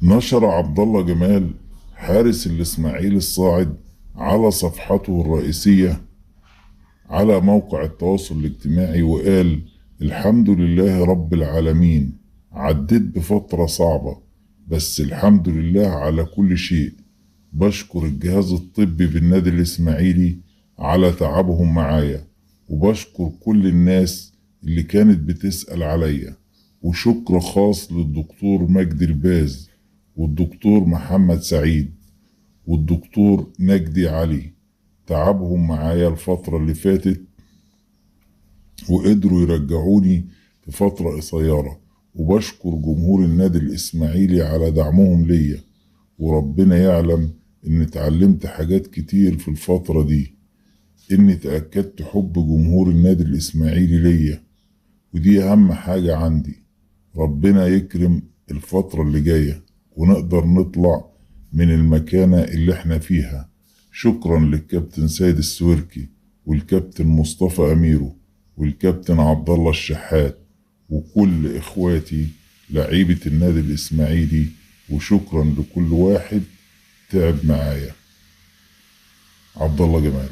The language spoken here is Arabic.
نشر عبد الله جمال حارس الإسماعيلي الصاعد على صفحته الرئيسية على موقع التواصل الاجتماعي وقال: الحمد لله رب العالمين، عديت بفترة صعبة بس الحمد لله على كل شيء. بشكر الجهاز الطبي بالنادي الإسماعيلي على تعبهم معايا، وبشكر كل الناس اللي كانت بتسأل عليا، وشكر خاص للدكتور مجدي الباز والدكتور محمد سعيد والدكتور نجدي علي. تعبهم معايا الفترة اللي فاتت وقدروا يرجعوني في فترة قصيرة، وبشكر جمهور النادي الإسماعيلي على دعمهم ليا. وربنا يعلم إني اتعلمت حاجات كتير في الفترة دي، إني تأكدت حب جمهور النادي الإسماعيلي ليا، ودي أهم حاجة عندي. ربنا يكرم الفترة اللي جاية ونقدر نطلع من المكانة اللي احنا فيها. شكرا للكابتن سيد السويركي والكابتن مصطفى أميرو والكابتن عبد الله الشحات وكل إخواتي لعيبة النادي الإسماعيلي، وشكرا لكل واحد تعب معايا. عبد الله جمال.